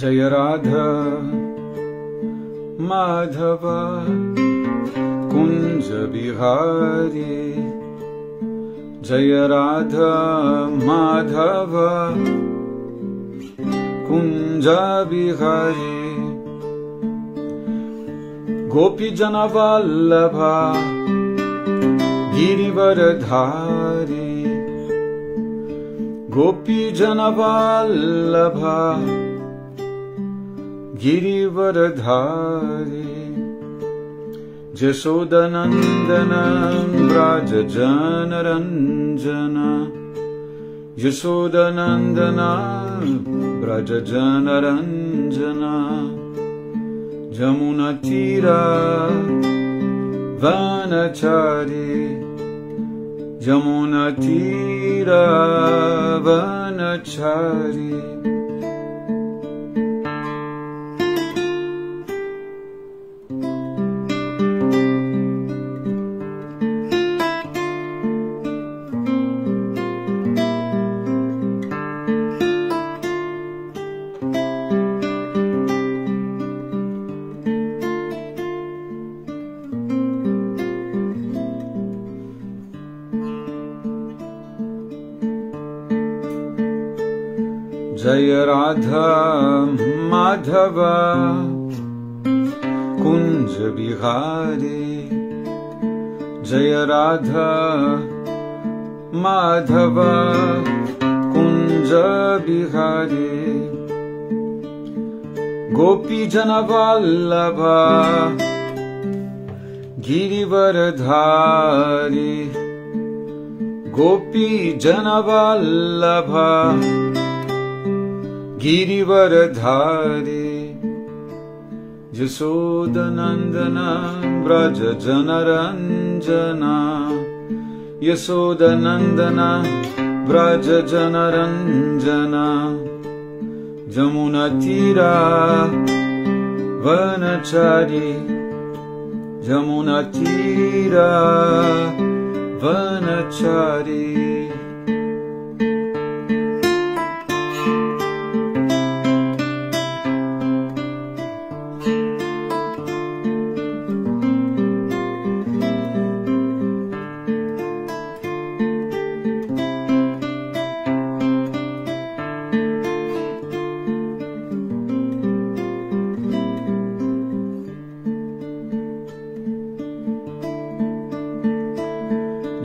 जय राधा माधव कुंज बिहारी जय राधा माधव कुंज बिहारी गोपी जन वल्लभा गिरिवरधारी गोपी जन वल्लभा गिरिवरधारी यशोदनंदन व्रज जनरंजन यशोदनंदन व्रज जनरंजन जमुना तीरा वनचारी जमुना तीरा वनचारी जय राधा माधव कुंज बिहारी जय राधा माधव कुंज बिहारी गोपी जन वल्लभा गिरिवरधारी गोपी जन वल्लभा गिरिवरधारी यशोदनंदन व्रज जनरंजन यशोदनंदन व्रज जनरंजन जमुना तीरा वनचारी जमुना तीरा वनचारी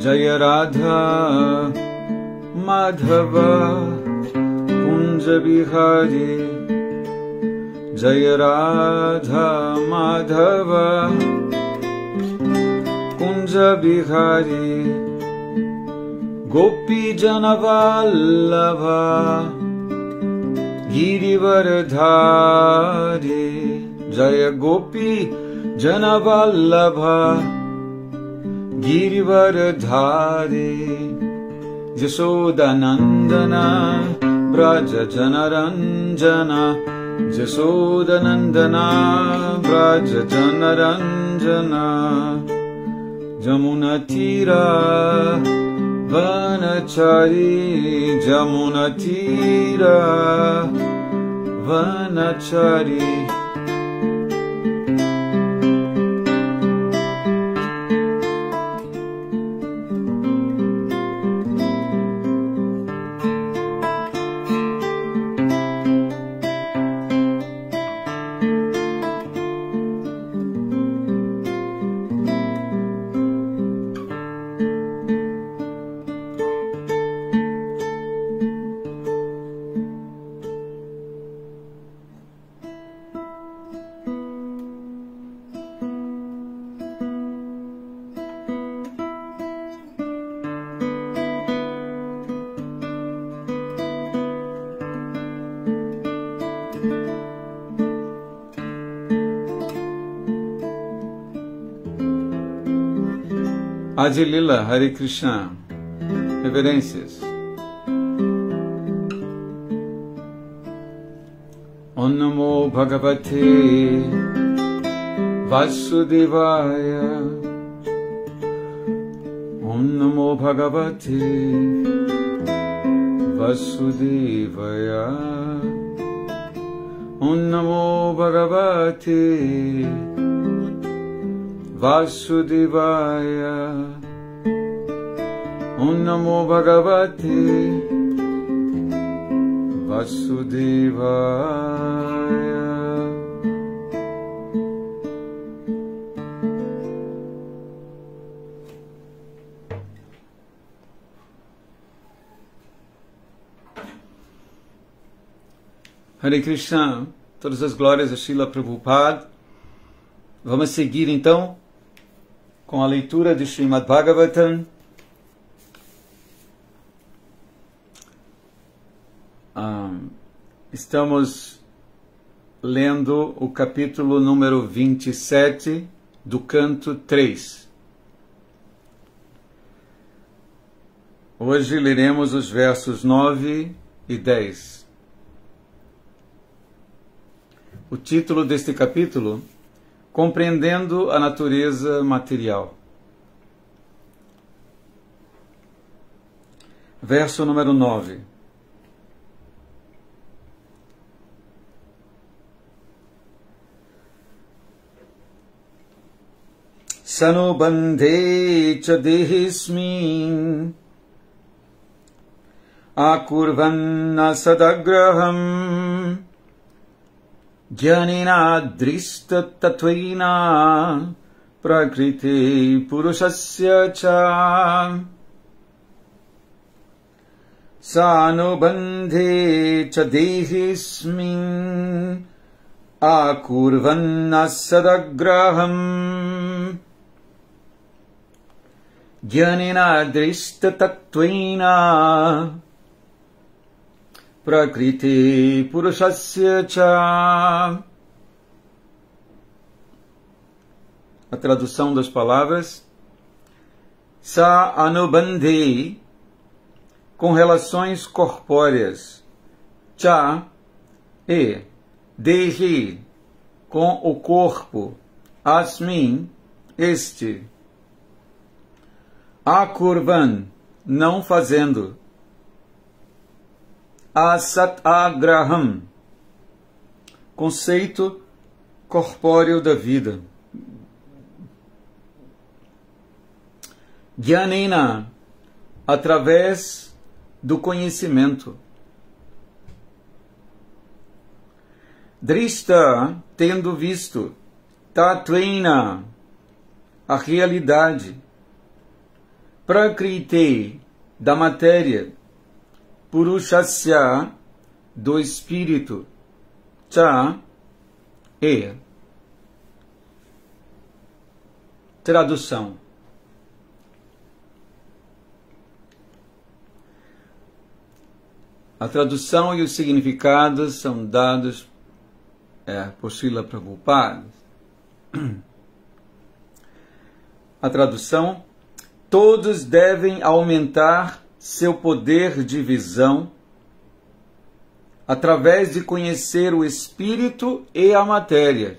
जय राधा माधव कुंज बिहारी जय राधा माधव कुंज बिहारी गोपी जन वल्लभा गिरिवरधारी जय गोपी जन वल्लभा गिरिवरधारी यशोदनंदन व्रज जनरंजन यशोदनंदन व्रज जनरंजन जमुना तीरा वनचारी जमुना तीरा वनचारी Adi Lila, Hare Krishna, reverências. Om Namo Bhagavate Vasudevaya. Om Namo Bhagavate Vasudevaya. Om Namo Bhagavate Vasudevaya. Om Namo Bhagavate Vasudevaya. Hare Krishna, todas as glórias a Srila Prabhupada. Vamos seguir então com a leitura de Srimad Bhagavatam. Estamos lendo o capítulo número 27 do canto 3. Hoje leremos os versos 9 e 10. O título deste capítulo: Compreendendo a natureza material. Verso número 9. Sanubandhe cha dehismin akurvanna sadagraham Jnanina drista tattvena prakriti purushasya cha Sanubandhe cha dehismin akurvanna sadagraham Jnanina drista tattvena Prakriti Purushasya cha. A tradução das palavras: Sa anubandhi, com relações corpóreas, cha, e, dehi, com o corpo, asmin, este, akurvan, não fazendo, asat-agraham, conceito corpóreo da vida. Jnanena, através do conhecimento. Drishta, tendo visto. Tattvena, a realidade. Prakriti, da matéria. Purushasya, do espírito. Cha, e. Tradução: a tradução e os significados são dados por Srila Prabhupada. A tradução: todos devem aumentar seu poder de visão através de conhecer o espírito e a matéria,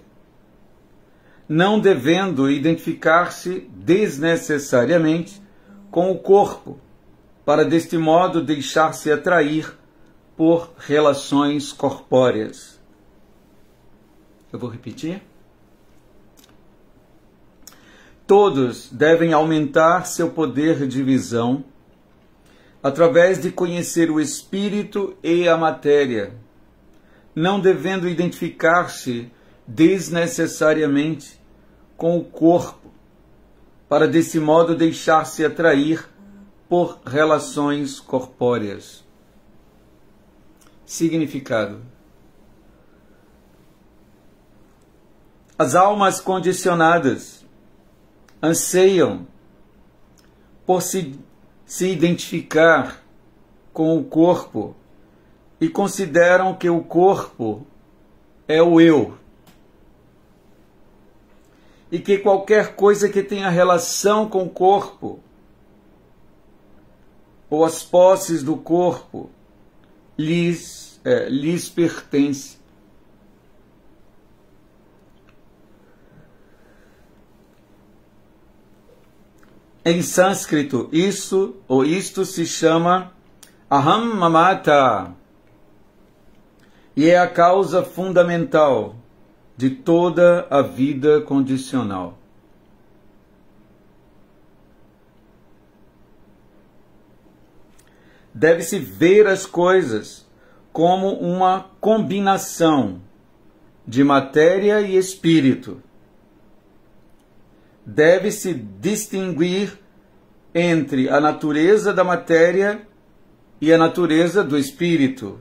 não devendo identificar-se desnecessariamente com o corpo, para deste modo deixar-se atrair por relações corpóreas. Eu vou repetir. Todos devem aumentar seu poder de visão através de conhecer o espírito e a matéria, não devendo identificar-se desnecessariamente com o corpo, para desse modo deixar-se atrair por relações corpóreas. Significado: as almas condicionadas anseiam por se identificar com o corpo e consideram que o corpo é o eu, e que qualquer coisa que tenha relação com o corpo ou as posses do corpo lhes pertence. Em sânscrito, isto se chama aham mamata. e é a causa fundamental de toda a vida condicional. Deve-se ver as coisas como uma combinação de matéria e espírito. Deve-se distinguir entre a natureza da matéria e a natureza do espírito.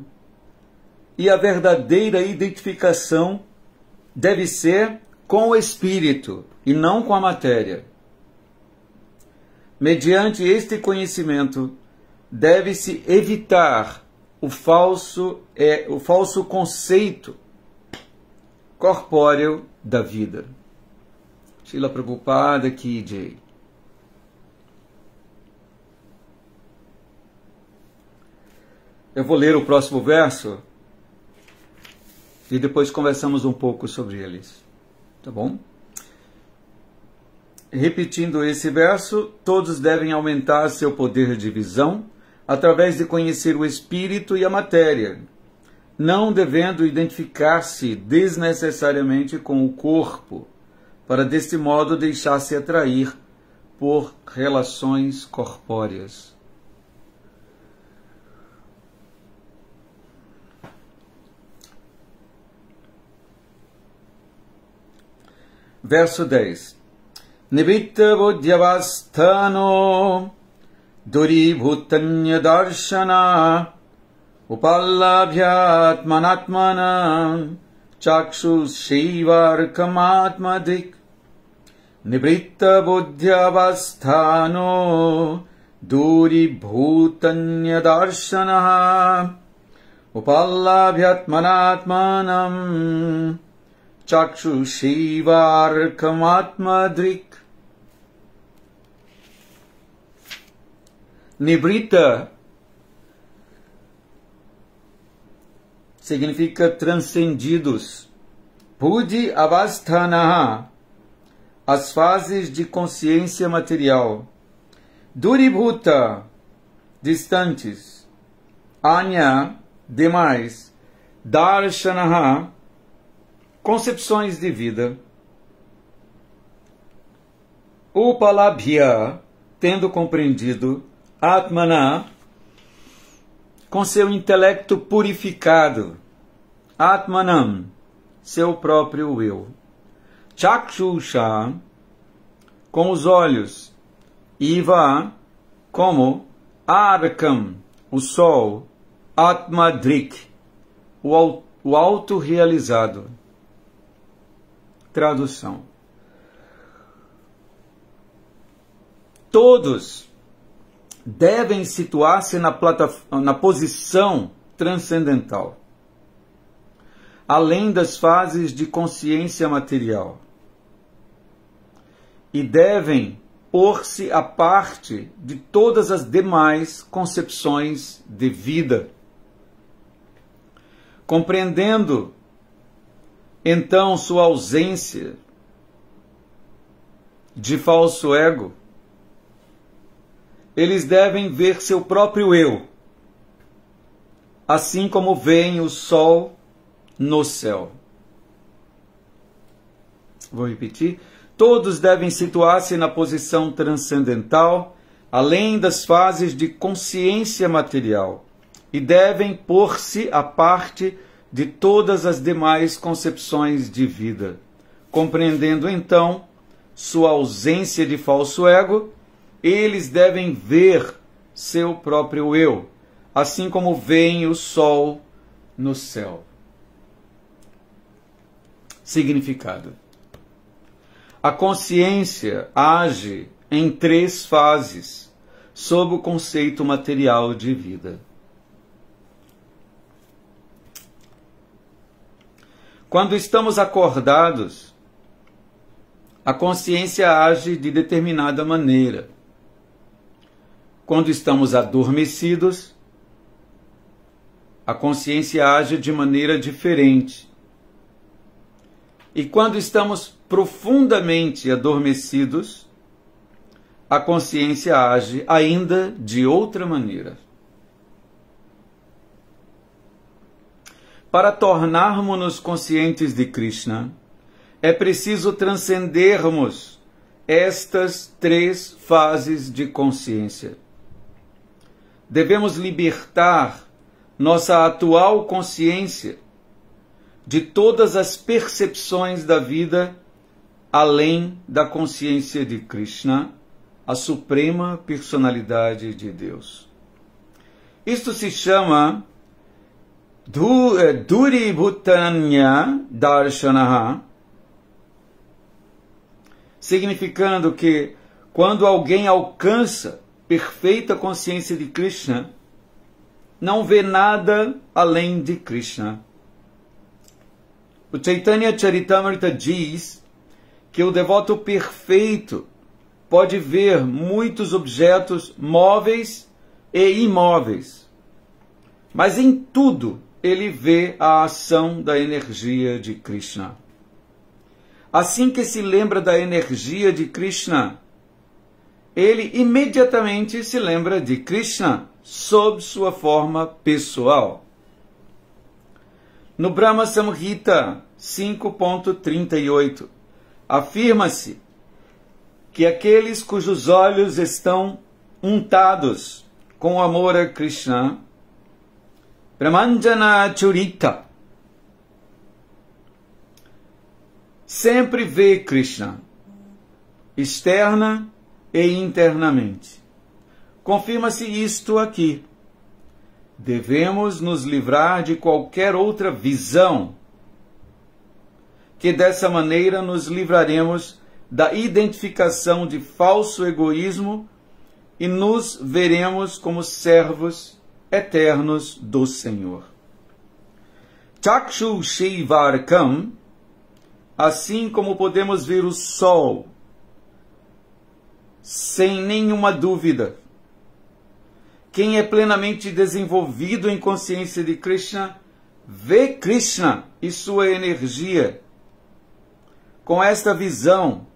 E a verdadeira identificação deve ser com o espírito e não com a matéria. Mediante este conhecimento, deve-se evitar o falso conceito corpóreo da vida. Srila Prabhupada Ki Jai. Eu vou ler o próximo verso e depois conversamos um pouco sobre eles. Tá bom? Repetindo esse verso, todos devem aumentar seu poder de visão através de conhecer o espírito e a matéria, não devendo identificar-se desnecessariamente com o corpo, para deste modo deixar-se atrair por relações corpóreas. Verso 10. Nibritta buddhyavasthano duribhutanya darshana upallabhyatmanatmanam chakshus shivarkamatmadik. Nibritta buddhyavasthano duribhutanya darshana upallabhyatmanatmanam chakshushivarkamatmadrik. Nibrita significa transcendidos. Buddhi avasthana, as fases de consciência material. Duribhuta, distantes. Anya, demais. Darshanaha, concepções de vida. Upalabhya, tendo compreendido. Atmana, com seu intelecto purificado. Atmanam, seu próprio eu. Chakshusha, com os olhos. Iva, como. Arkam, o sol. Atmadrik, o autorrealizado. Tradução. Todos devem situar-se na posição transcendental, além das fases de consciência material, e devem pôr-se à parte de todas as demais concepções de vida, compreendendo então sua ausência de falso ego. Eles devem ver seu próprio eu, assim como veem o sol no céu. Vou repetir. Todos devem situar-se na posição transcendental, além das fases de consciência material, e devem pôr-se à parte de todas as demais concepções de vida, compreendendo então sua ausência de falso ego. Eles devem ver seu próprio eu, assim como veem o sol no céu. Significado. A consciência age em 3 fases, sob o conceito material de vida. Quando estamos acordados, a consciência age de determinada maneira. Quando estamos adormecidos, a consciência age de maneira diferente. E quando estamos profundamente adormecidos, a consciência age ainda de outra maneira. para tornarmos-nos conscientes de Krishna, é preciso transcendermos estas 3 fases de consciência. Devemos libertar nossa atual consciência de todas as percepções da vida além da consciência de Krishna, a suprema personalidade de Deus. Isto se chama Duribhutanya Darshanaha, significando que quando alguém alcança perfeita consciência de Krishna, não vê nada além de Krishna. O Chaitanya Charitamrita diz que o devoto perfeito pode ver muitos objetos móveis e imóveis, mas em tudo ele vê a ação da energia de Krishna. Assim que se lembra da energia de Krishna, ele imediatamente se lembra de Krishna sob sua forma pessoal. No Brahma Samhita 5.38, afirma-se que aqueles cujos olhos estão untados com amor a Krishna, Brahmanjana Churita, sempre vê Krishna, externa e internamente. Confirma-se isto aqui. Devemos nos livrar de qualquer outra visão, que dessa maneira nos livraremos da identificação de falso egoísmo e nos veremos como servos eternos do Senhor. Chakshu Shivarkam, assim como podemos ver o sol, sem nenhuma dúvida, quem é plenamente desenvolvido em consciência de Krishna, vê Krishna e sua energia. Com esta visão,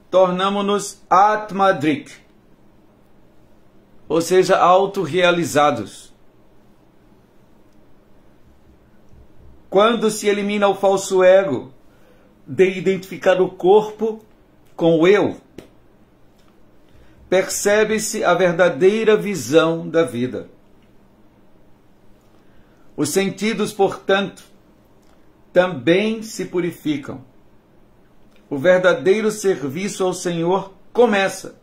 tornamo-nos Atmadrik, ou seja, autorrealizados. Quando se elimina o falso ego de identificar o corpo com o eu, percebe-se a verdadeira visão da vida. Os sentidos, portanto, também se purificam. O verdadeiro serviço ao Senhor começa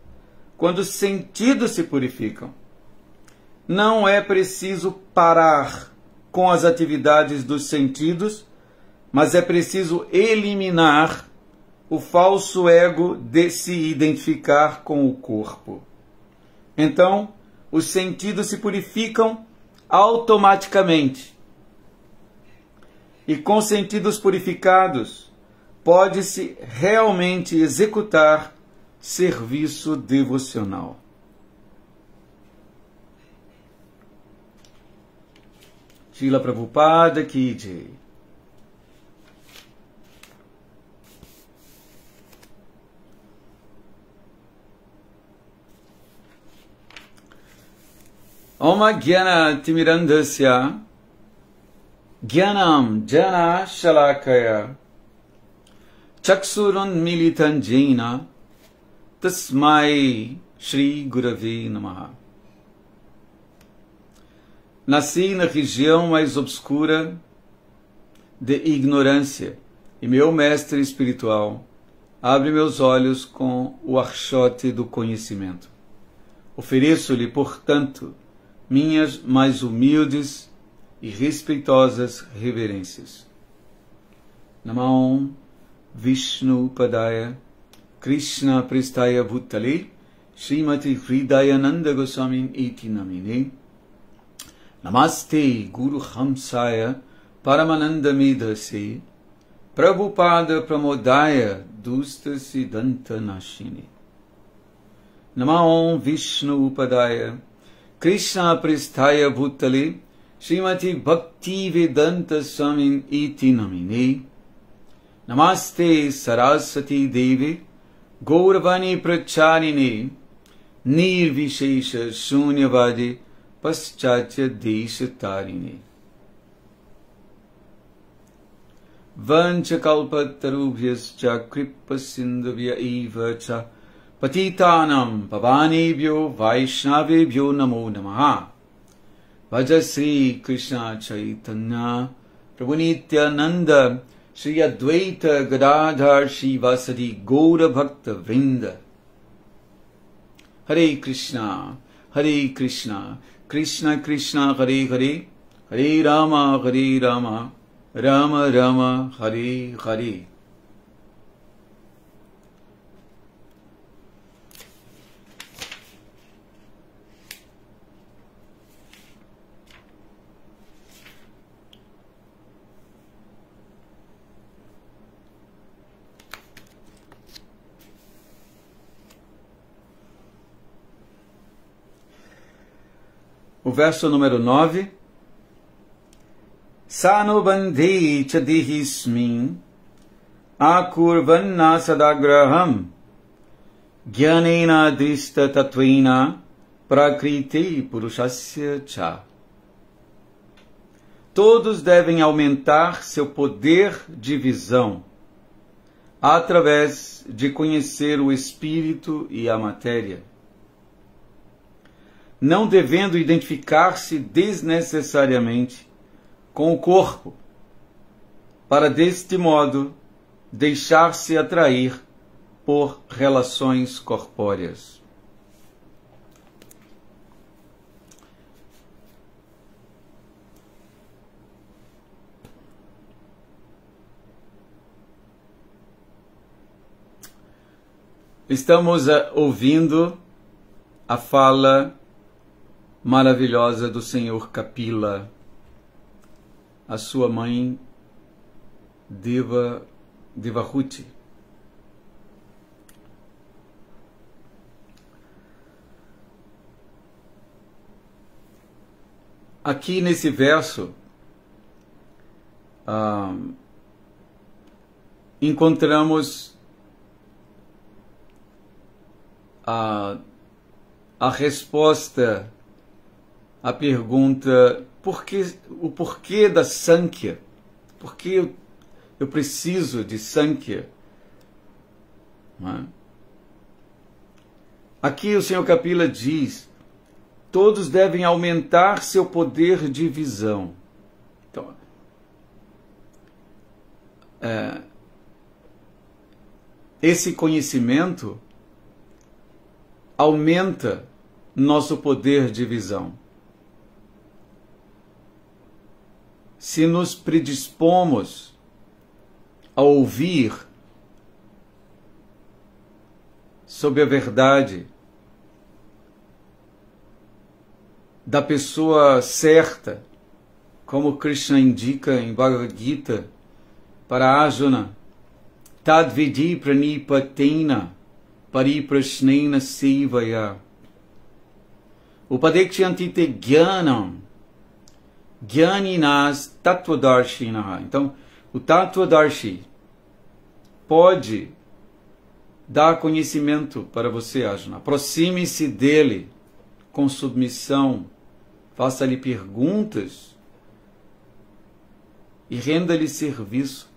quando os sentidos se purificam. Não é preciso parar com as atividades dos sentidos, mas é preciso eliminar o falso ego de se identificar com o corpo. Então, os sentidos se purificam automaticamente. E com sentidos purificados, pode-se realmente executar serviço devocional. Srila Prabhupada Ki Jai. Om Jnana Timirandasya Jnanam Jana Shalakaya Chaksurun Militan Jena Tasmai Shri Gurave Namaha. Nasci na região mais obscura de ignorância e meu mestre espiritual abre meus olhos com o archote do conhecimento. Ofereço-lhe, portanto, minhas mais humildes e respeitosas reverências. Namo Vishnu Padaya Krishna Prestaya Bhutale Srimati Hridayananda Goswami Iti Namine Namaste Guru Hamsaya Paramananda Medase Prabhupada Pramodaya Dusta Siddhanta Nashini. Namo Vishnu Padaya Krishna Prestaya Bhutale Srimati Bhakti Vedanta Swami Iti Namine Namaste Saraswati Devi Gauravani Pracharine Nirvishesha Shunyavadi Paschatya Desha Tarine. Vanchakalpatarubhyascha kripasindhavya eva cha patitanam pavanebhyo vaishnavebhyo namo namaha. Vaja Sri Krishna Chaitanya Prabhu Nityananda Shri Advaita Gadadhar Shivasadi Gaura Bhakta Vrinda. Hare Krishna, Krishna Krishna, Hare Hare, Hare Rama, Rama Rama, Hare Hare. O verso número 9. Sanubandhi chadihismin akurvanna sadagraham jnanena drista tatvena prakriti purushasya cha. Todos devem aumentar seu poder de visão através de conhecer o espírito e a matéria, não devendo identificar-se desnecessariamente com o corpo, para deste modo deixar-se atrair por relações corpóreas. Estamos ouvindo a fala maravilhosa do Senhor Kapila, a sua mãe Devahuti. Aqui nesse verso encontramos a resposta à pergunta o porquê da Sankhya, por que eu preciso de Sankhya. Aqui o Senhor Kapila diz: todos devem aumentar seu poder de visão. Então, esse conhecimento aumenta nosso poder de visão. Se nos predispomos a ouvir sobre a verdade da pessoa certa, como Krishna indica em Bhagavad Gita para Arjuna, Tadvidi pranipatena pariprashnena sevaya upadekshyanti te jnanam Jnaninas Tattvadarshinaha. Então, o Tattvadarshi pode dar conhecimento para você, Arjuna. Aproxime-se dele com submissão, faça-lhe perguntas e renda-lhe serviço.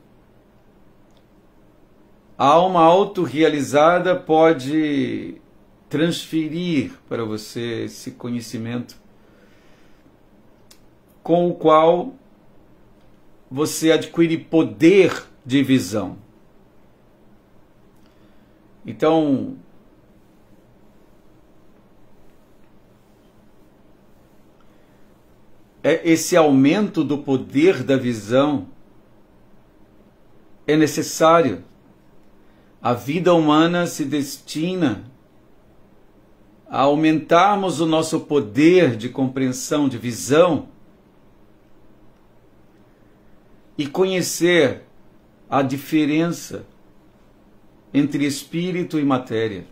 A alma autorrealizada pode transferir para você esse conhecimento, com o qual você adquire poder de visão. Então, esse aumento do poder da visão é necessário. A vida humana se destina a aumentarmos o nosso poder de compreensão, de visão, e conhecer a diferença entre espírito e matéria.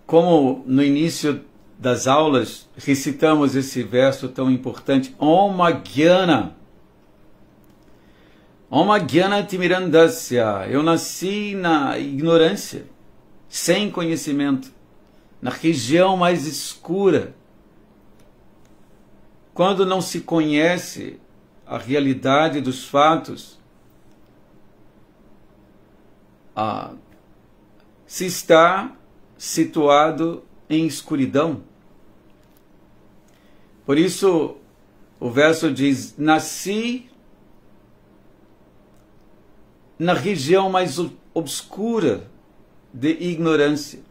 Como no início das aulas recitamos esse verso tão importante, Om Jnana. Om Jnana Timirandasya. Eu nasci na ignorância, sem conhecimento, na região mais escura. quando não se conhece a realidade dos fatos, se está situado em escuridão. Por isso, o verso diz: nasci na região mais obscura de ignorância.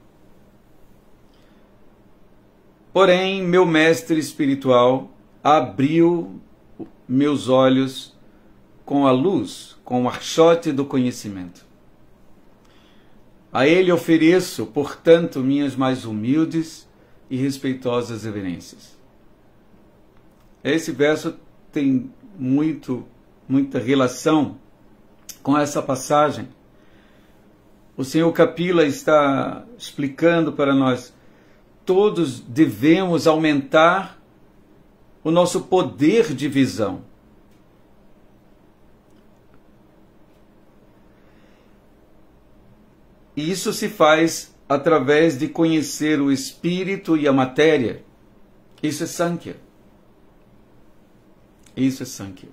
Porém, meu mestre espiritual abriu meus olhos com a luz, com o archote do conhecimento. A ele ofereço, portanto, minhas mais humildes e respeitosas reverências. Esse verso tem muita relação com essa passagem. O Senhor Kapila está explicando para nós: todos devemos aumentar o nosso poder de visão. E isso se faz através de conhecer o espírito e a matéria. Isso é Sankhya. Isso é Sankhya.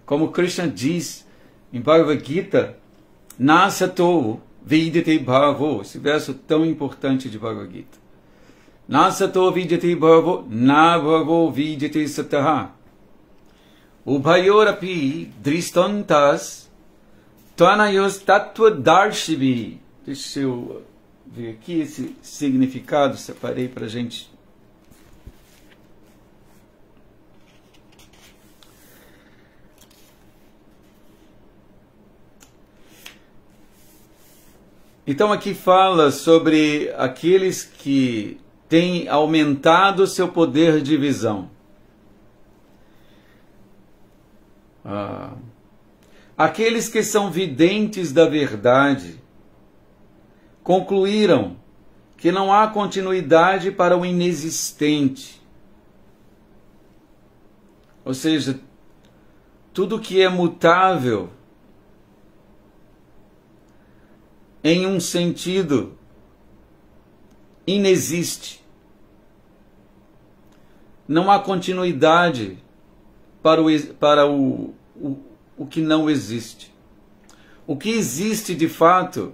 Como Krishna diz em Bhagavad Gita, Nasato Vidyate Bhavo, esse verso tão importante de Bhagavad Gita. Nasato Vidyate Bhavo, na Bhavo Vidyate Sataha. Ubhayorapi Dristantas Tvanayos Tattva Darshivi. Deixa eu ver aqui esse significado, separei para a gente. Então aqui fala sobre aqueles que têm aumentado seu poder de visão. Aqueles que são videntes da verdade concluíram que não há continuidade para o inexistente. Ou seja, tudo que é mutável em um sentido inexiste. Não há continuidade para o que não existe. O que existe de fato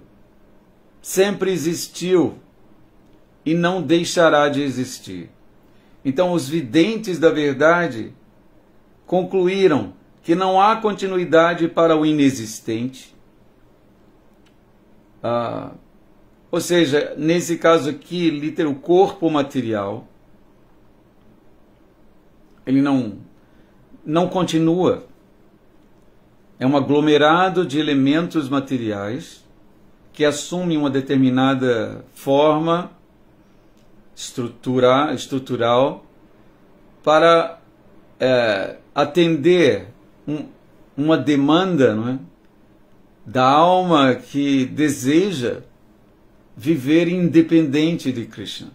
sempre existiu e não deixará de existir. Então os videntes da verdade concluíram que não há continuidade para o inexistente. Ou seja, nesse caso aqui, o corpo material, ele não continua. É um aglomerado de elementos materiais que assumem uma determinada forma estrutural para atender uma demanda, não é, da alma que deseja viver independente de Krishna.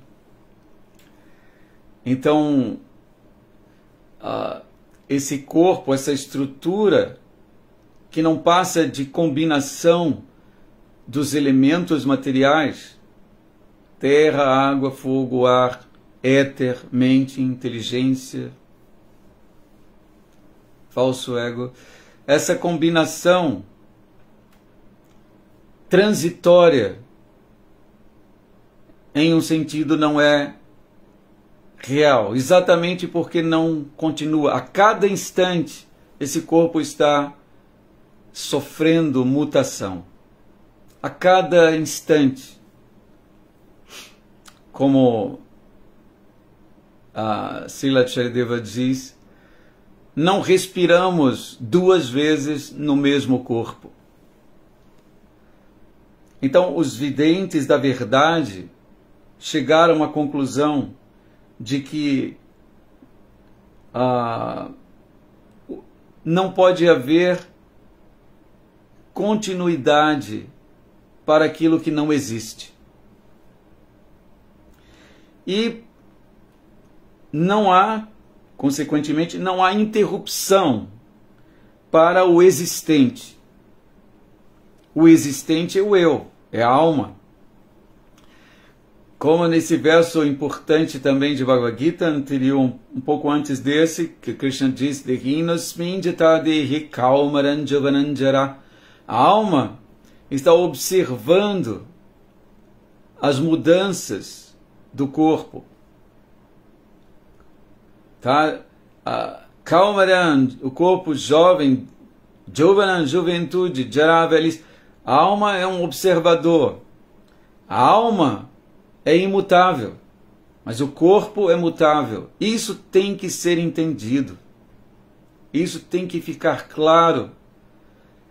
Então, esse corpo, essa estrutura que não passa de combinação dos elementos materiais, terra, água, fogo, ar, éter, mente, inteligência, falso ego, essa combinação transitória em um sentido não é real, exatamente porque não continua. A cada instante esse corpo está sofrendo mutação. A cada instante. Como a Srila Charideva diz, não respiramos duas vezes no mesmo corpo. Então, os videntes da verdade chegaram à conclusão de que não pode haver continuidade para aquilo que não existe. E não há, consequentemente, não há interrupção para o existente. O existente é o eu, é a alma. Como nesse verso importante também de Bhagavad Gita, anterior, um pouco antes desse, que Krishna diz, a alma está observando as mudanças do corpo. Tá? Kaumaran, o corpo jovem, Jovanan, juventude, Jara, velhice. A alma é um observador. A alma é imutável, mas o corpo é mutável. Isso tem que ser entendido. Isso tem que ficar claro.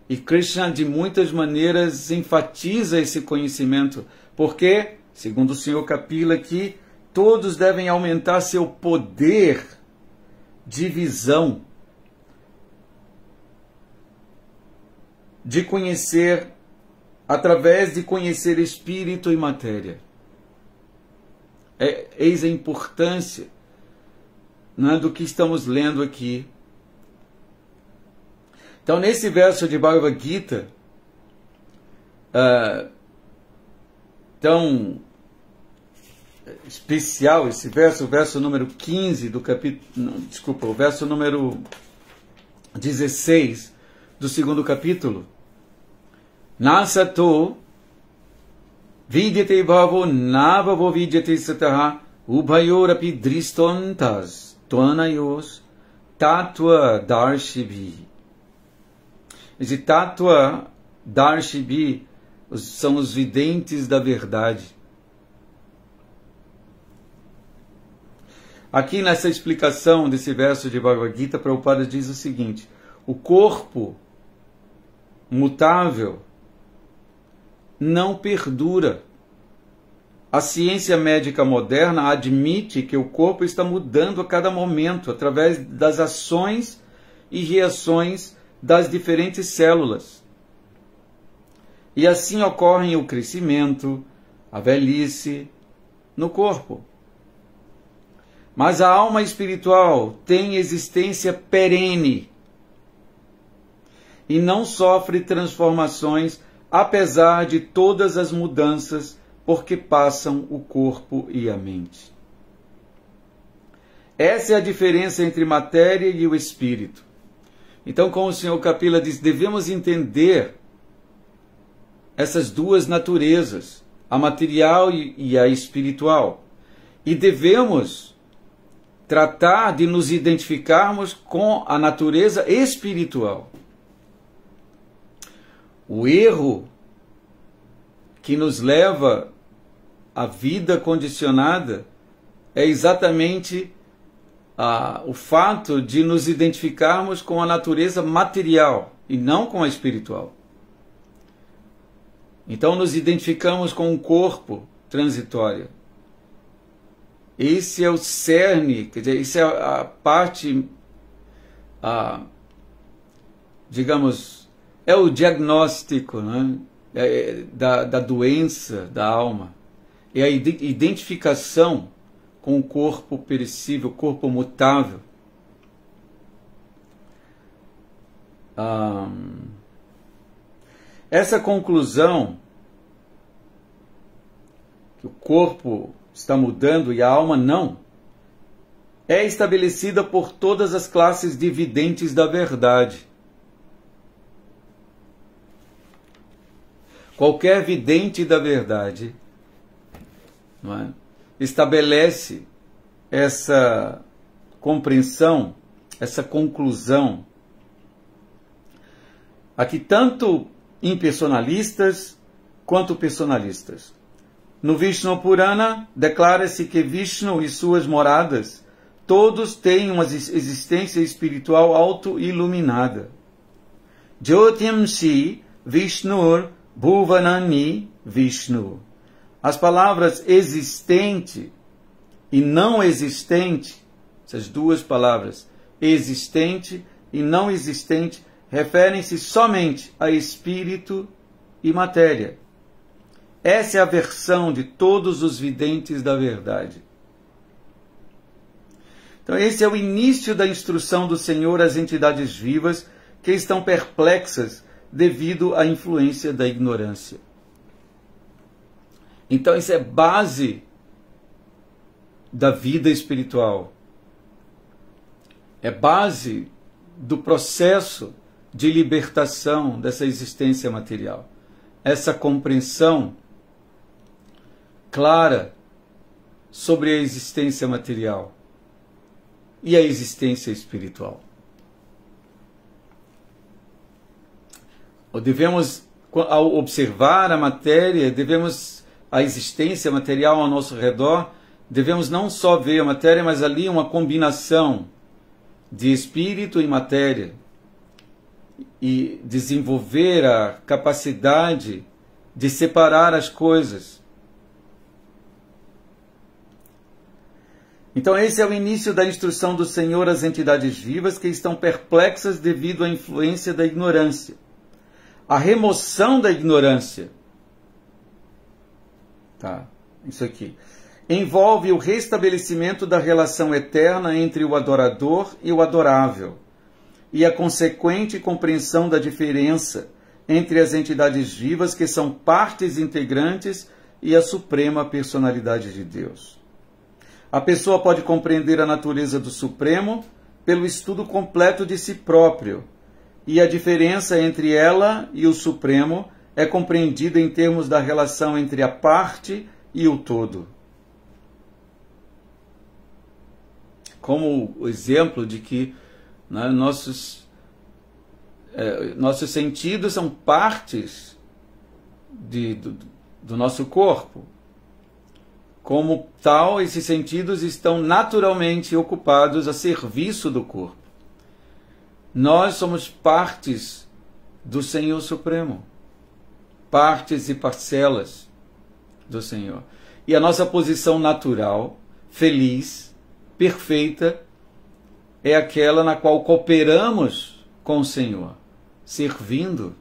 E Krishna, de muitas maneiras, enfatiza esse conhecimento, porque, segundo o Sr. Kapila aqui, todos devem aumentar seu poder de visão, de conhecer, através de conhecer espírito e matéria. Eis a importância, né, do que estamos lendo aqui. Então, nesse verso de Bhagavad Gita, tão especial esse verso, o verso número 15 do capítulo, desculpa, o verso número 16 do segundo capítulo. Nasato vidyate bhavo nabhavo vidyate sataha ubhayorapi dristontas tvanayos tattva darshibi. Esse tattva darshibi são os videntes da verdade. Aqui nessa explicação desse verso de Bhagavad Gita, Prabhupada diz o seguinte: o corpo mutável não perdura. A ciência médica moderna admite que o corpo está mudando a cada momento, através das ações e reações das diferentes células. E assim ocorre o crescimento, a velhice no corpo. Mas a alma espiritual tem existência perene e não sofre transformações, apesar de todas as mudanças porque passam o corpo e a mente. Essa é a diferença entre matéria e o espírito. Então, como o Sr. Kapila diz, devemos entender essas duas naturezas, a material e a espiritual. E devemos tratar de nos identificarmos com a natureza espiritual. O erro que nos leva à vida condicionada é exatamente o fato de nos identificarmos com a natureza material e não com a espiritual. Então nos identificamos com um corpo transitório. Esse é o cerne, quer dizer, isso é a parte, digamos, é o diagnóstico, né, da doença da alma. É a identificação com o corpo perecível, o corpo mutável. Essa conclusão, que o corpo está mudando e a alma não, é estabelecida por todas as classes de videntes da verdade. Qualquer vidente da verdade, não é, estabelece essa compreensão, essa conclusão. Aqui tanto impersonalistas quanto personalistas. No Vishnu Purana, declara-se que Vishnu e suas moradas todos têm uma existência espiritual auto-iluminada. Jyotimshi Vishnur Bhuvanani Vishnu. As palavras existente e não existente, essas duas palavras, existente e não existente, referem-se somente a espírito e matéria. Essa é a versão de todos os videntes da verdade. Então esse é o início da instrução do Senhor às entidades vivas que estão perplexas devido à influência da ignorância. Então isso é base da vida espiritual. É base do processo de libertação dessa existência material. Essa compreensão clara sobre a existência material e a existência espiritual. Devemos, ao observar a matéria, a existência material ao nosso redor, devemos não só ver a matéria, mas ali uma combinação de espírito e matéria, e desenvolver a capacidade de separar as coisas. Então esse é o início da instrução do Senhor às entidades vivas que estão perplexas devido à influência da ignorância. A remoção da ignorância, isso aqui, envolve o restabelecimento da relação eterna entre o adorador e o adorável, e a consequente compreensão da diferença entre as entidades vivas que são partes integrantes e a suprema personalidade de Deus. A pessoa pode compreender a natureza do Supremo pelo estudo completo de si próprio, e a diferença entre ela e o Supremo é compreendida em termos da relação entre a parte e o todo. Como o exemplo de que nossos sentidos são partes do nosso corpo. Como tal, esses sentidos estão naturalmente ocupados a serviço do corpo. Nós somos partes do Senhor Supremo, partes e parcelas do Senhor. E a nossa posição natural, feliz, perfeita, é aquela na qual cooperamos com o Senhor, servindo.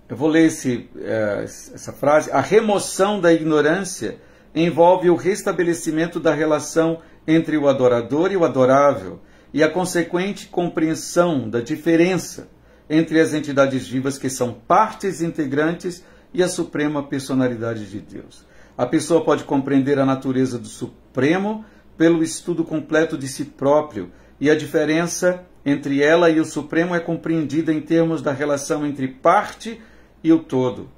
Eu vou ler essa frase. A remoção da ignorância envolve o restabelecimento da relação entre o adorador e o adorável e a consequente compreensão da diferença entre as entidades vivas que são partes integrantes e a suprema personalidade de Deus. A pessoa pode compreender a natureza do Supremo pelo estudo completo de si próprio, e a diferença entre ela e o Supremo é compreendida em termos da relação entre parte e o todo.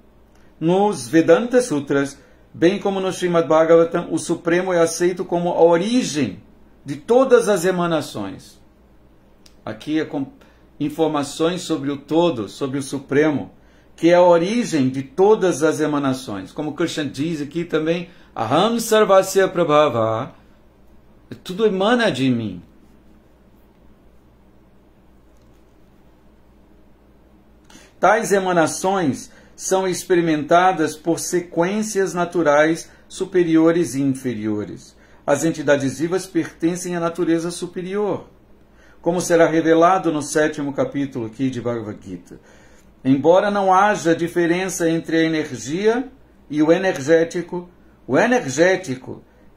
Nos Vedanta Sutras, bem como no Srimad Bhagavatam, o Supremo é aceito como a origem de todas as emanações. Aqui é informações sobre o todo, sobre o Supremo, que é a origem de todas as emanações. Como Krishna diz aqui também, Aham Sarvasya Prabhava, tudo emana de mim. Tais emanações são experimentadas por sequências naturais superiores e inferiores. As entidades vivas pertencem à natureza superior, como será revelado no 7º capítulo aqui de Bhagavad Gita. Embora não haja diferença entre a energia e o energético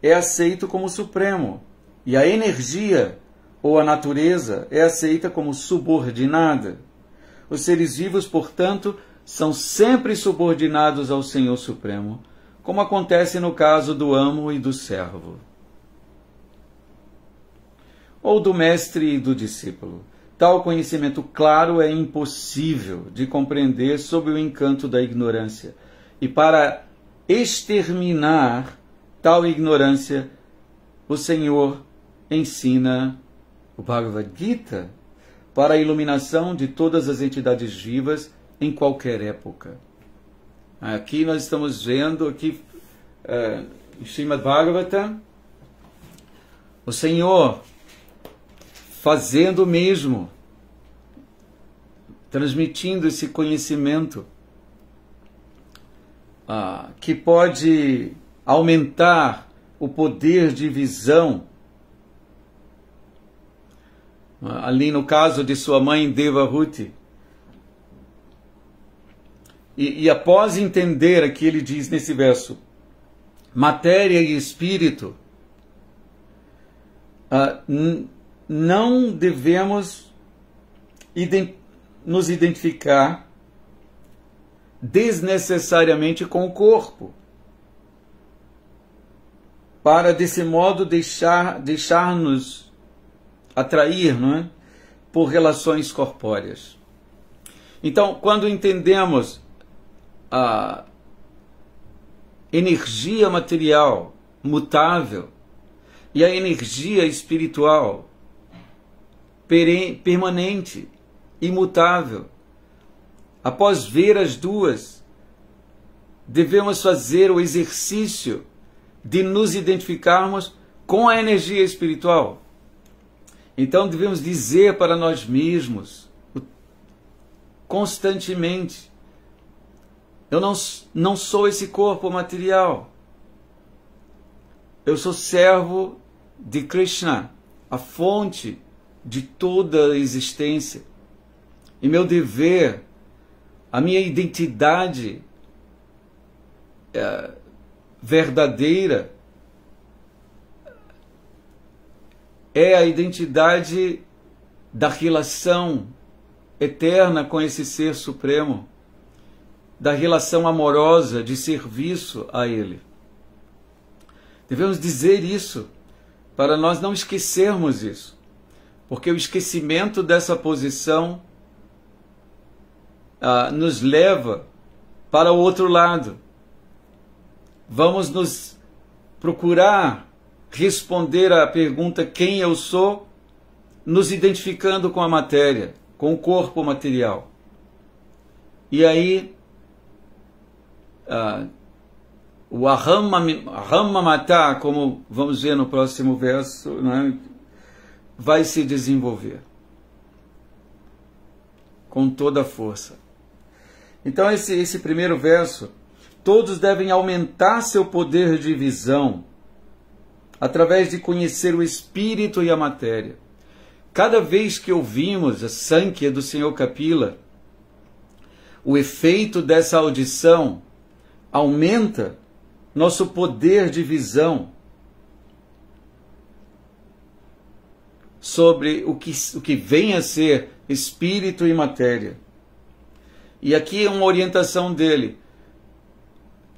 é aceito como supremo, e a energia, ou a natureza, é aceita como subordinada. Os seres vivos, portanto, são sempre subordinados ao Senhor Supremo, como acontece no caso do amo e do servo, ou do mestre e do discípulo. Tal conhecimento claro é impossível de compreender sob o encanto da ignorância. E para exterminar tal ignorância, o Senhor ensina o Bhagavad Gita para a iluminação de todas as entidades vivas em qualquer época. Aqui nós estamos vendo, em Srimad Bhagavatam, o Senhor fazendo o mesmo, transmitindo esse conhecimento que pode aumentar o poder de visão. Ali no caso de sua mãe Devahuti. E após entender aqui, ele diz nesse verso, matéria e espírito, não devemos nos identificar desnecessariamente com o corpo, para desse modo deixar-nos atrair, não é? Por relações corpóreas. Então, quando entendemos a energia material mutável e a energia espiritual permanente, imutável, após ver as duas, devemos fazer o exercício de nos identificarmos com a energia espiritual. Então devemos dizer para nós mesmos constantemente: eu não sou esse corpo material. Eu sou servo de Krishna, a fonte de toda a existência. E meu dever, a minha identidade verdadeira é a identidade da relação eterna com esse Ser Supremo, da relação amorosa de serviço a Ele. Devemos dizer isso para nós não esquecermos isso, porque o esquecimento dessa posição nos leva para o outro lado. Vamos nos procurar responder à pergunta quem eu sou, nos identificando com a matéria, com o corpo material. E aí o aham mamata, como vamos ver no próximo verso, né, vai se desenvolver com toda a força. Então esse primeiro verso: todos devem aumentar seu poder de visão através de conhecer o espírito e a matéria. Cada vez que ouvimos a Sankhya do Senhor Kapila, o efeito dessa audição aumenta nosso poder de visão sobre o que vem a ser espírito e matéria. E aqui é uma orientação dele.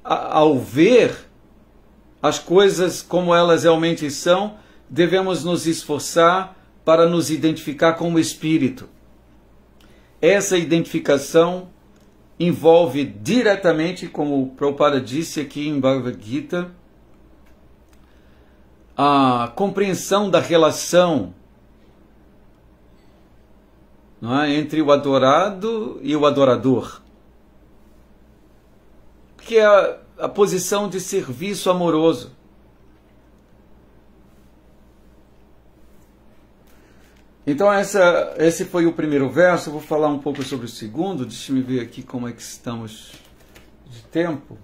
Ao ver as coisas como elas realmente são, devemos nos esforçar para nos identificar como espírito. Essa identificação envolve diretamente, como o Prabhupada disse aqui em Bhagavad Gita, a compreensão da relação, não é, entre o adorado e o adorador, que é a posição de serviço amoroso. Então esse foi o primeiro verso. Eu vou falar um pouco sobre o segundo. Deixa eu ver aqui como é que estamos de tempo.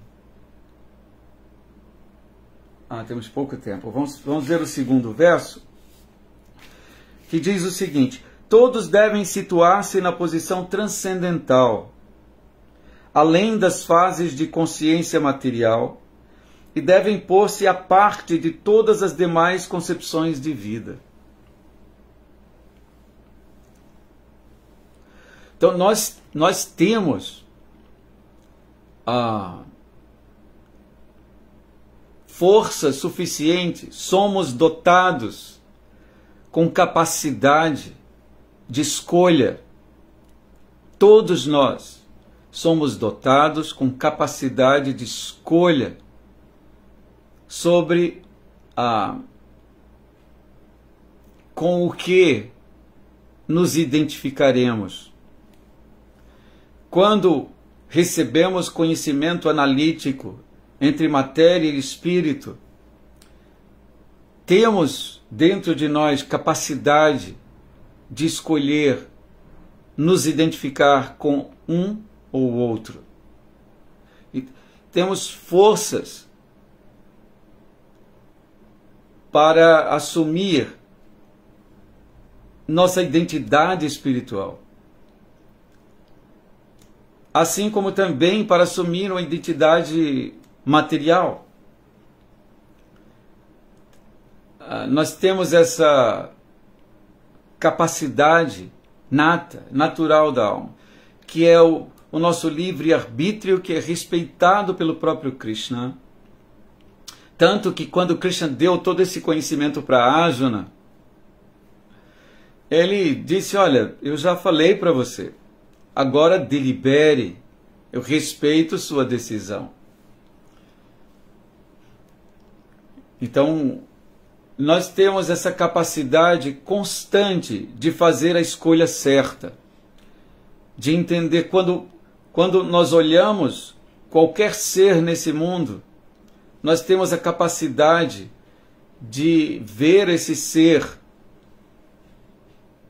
Temos pouco tempo. Vamos ver o segundo verso, que diz o seguinte: todos devem situar-se na posição transcendental, além das fases de consciência material, e devem pôr-se à parte de todas as demais concepções de vida. Então nós temos a força suficiente, somos dotados com capacidade de escolha. Todos nós somos dotados com capacidade de escolha sobre com o que nos identificaremos. Quando recebemos conhecimento analítico entre matéria e espírito, temos dentro de nós capacidade de escolher nos identificar com um ou outro. E temos forças para assumir nossa identidade espiritual, assim como também para assumir uma identidade material. Nós temos essa capacidade natural da alma, que é o nosso livre-arbítrio, que é respeitado pelo próprio Krishna. Tanto que quando Krishna deu todo esse conhecimento para Arjuna, ele disse, olha, eu já falei para você, agora delibere, eu respeito sua decisão. Então, nós temos essa capacidade constante de fazer a escolha certa, de entender quando nós olhamos qualquer ser nesse mundo, nós temos a capacidade de ver esse ser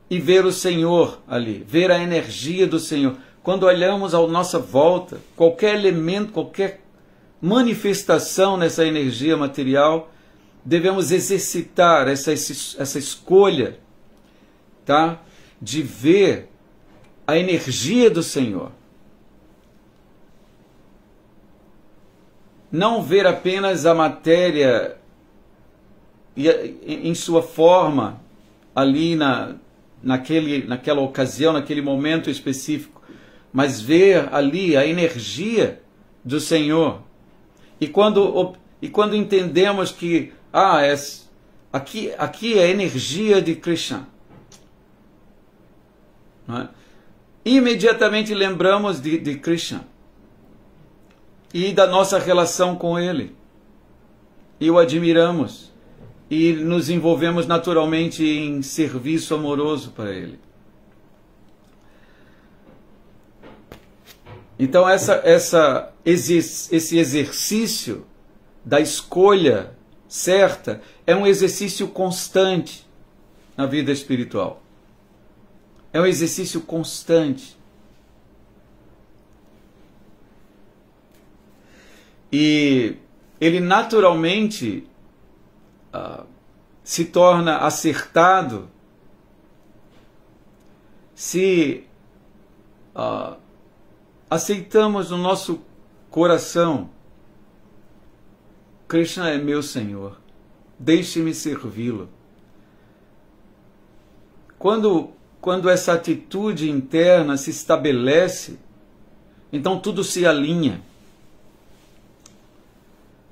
e ver o Senhor ali, ver a energia do Senhor. Quando olhamos à nossa volta, qualquer elemento, qualquer manifestação nessa energia material, devemos exercitar essa escolha, tá? De ver a energia do Senhor. Não ver apenas a matéria em sua forma ali naquela ocasião, naquele momento específico, mas ver ali a energia do Senhor. E quando entendemos que aqui é a energia de Krishna, não é? Imediatamente lembramos de Krishna e da nossa relação com Ele, e o admiramos, e nos envolvemos naturalmente em serviço amoroso para Ele. Então esse exercício da escolha certa é um exercício constante na vida espiritual. É um exercício constante. E ele naturalmente se torna acertado se aceitamos no nosso coração: Krishna é meu Senhor, deixe-me servi-lo. Quando essa atitude interna se estabelece, então tudo se alinha,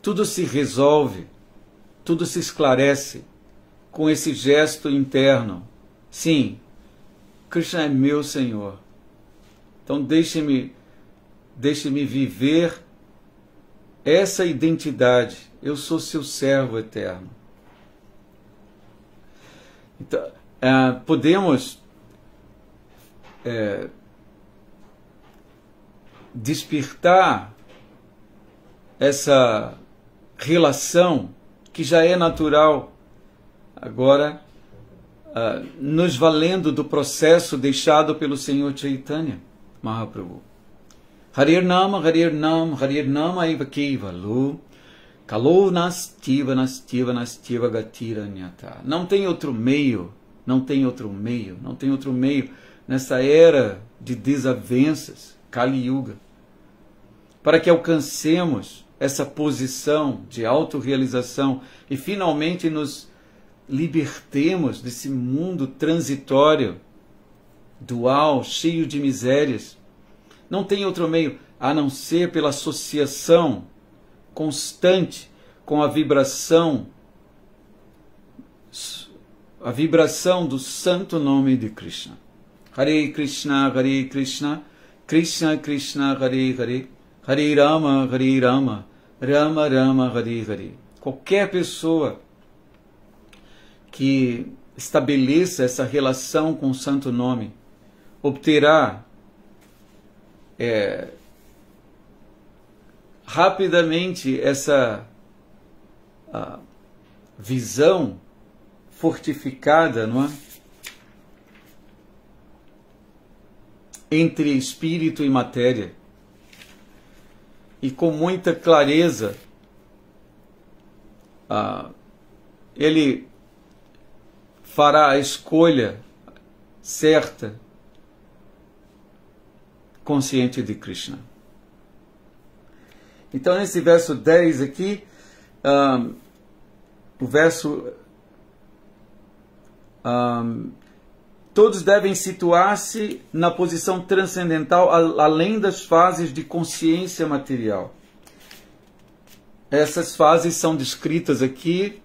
tudo se resolve, tudo se esclarece com esse gesto interno. Sim, Krishna é meu Senhor. Então deixe-me viver essa identidade. Eu sou seu servo eterno. Então, podemos despertar essa relação que já é natural, agora nos valendo do processo deixado pelo Senhor Chaitanya Mahaprabhu. Harir Nama Aiva Kevalu Kalo Nastiva Gatiranyata. Não tem outro meio nessa era de desavenças, Kali Yuga, para que alcancemos essa posição de autorrealização e finalmente nos libertemos desse mundo transitório, dual, cheio de misérias. Não tem outro meio a não ser pela associação constante com a vibração do santo nome de Krishna. Hare Krishna, Krishna Krishna, Hare Hare, Hare Rama, Rama Rama, Hare Hare. Qualquer pessoa que estabeleça essa relação com o santo nome obterá rapidamente essa visão fortificada, não é? Entre espírito e matéria, e com muita clareza ele fará a escolha certa, consciente de Krishna. Então, nesse verso 10 aqui, o verso todos devem situar-se na posição transcendental além das fases de consciência material. Essas fases são descritas aqui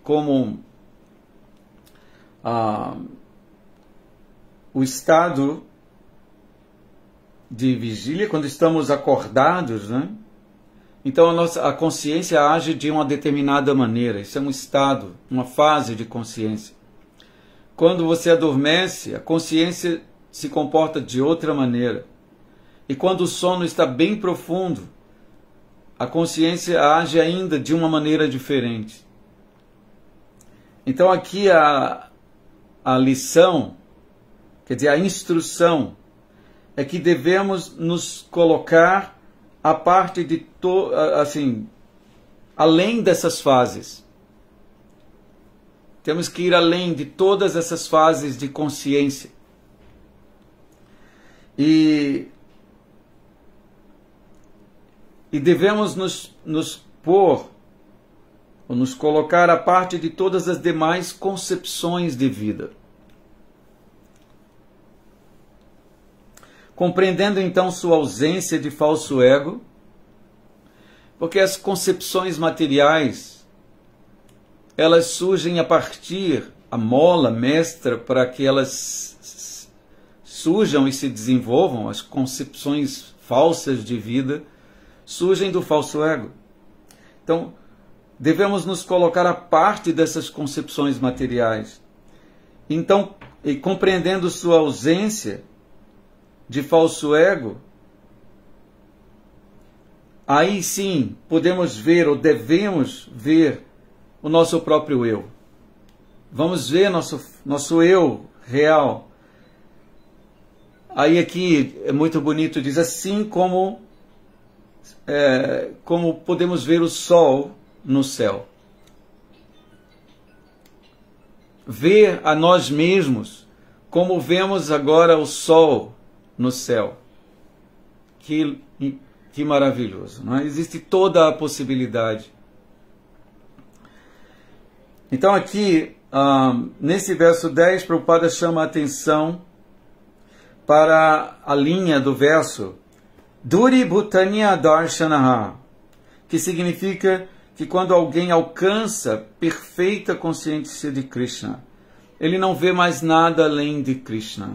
como o estado de vigília, quando estamos acordados, né? Então a consciência age de uma determinada maneira. Isso é um estado, uma fase de consciência. Quando você adormece, a consciência se comporta de outra maneira. E quando o sono está bem profundo, a consciência age ainda de uma maneira diferente. Então aqui a lição, quer dizer, a instrução, é que devemos nos colocar a parte de além dessas fases. Temos que ir além de todas essas fases de consciência. E devemos nos pôr, ou nos colocar a parte de todas as demais concepções de vida. Compreendendo então sua ausência de falso ego, porque as concepções materiais, elas surgem a partir, a mola mestra para que elas surjam e se desenvolvam, as concepções falsas de vida, surgem do falso ego. Então, devemos nos colocar a parte dessas concepções materiais. Então, e compreendendo sua ausência de falso ego, aí sim podemos ver ou devemos ver o nosso próprio eu. Vamos ver nosso eu real. Aí aqui é muito bonito, diz assim como podemos ver o sol no céu. Ver a nós mesmos como vemos agora o sol no céu. Que maravilhoso, não é? Existe toda a possibilidade. Então aqui, nesse verso 10, Prabhupada chama a atenção para a linha do verso Duri Bhutanya Darshanaha, que significa que quando alguém alcança perfeita consciência de Krishna, ele não vê mais nada além de Krishna.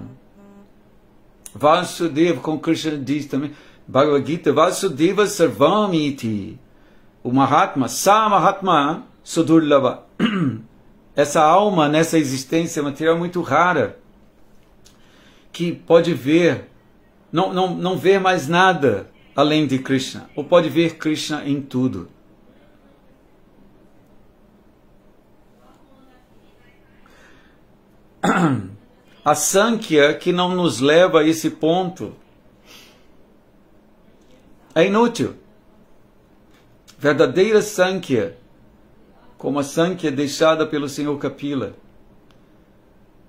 Vasudeva, como Krishna diz também, Bhagavad Gita, Vasudeva Sarvamiti, o Mahatma, Sa Mahatma Sudurlava. Essa alma nessa existência material é muito rara, que pode ver, não ver mais nada além de Krishna, ou pode ver Krishna em tudo. A Sankhya, que não nos leva a esse ponto, é inútil. Verdadeira Sankhya, como a Sankhya deixada pelo Senhor Kapila,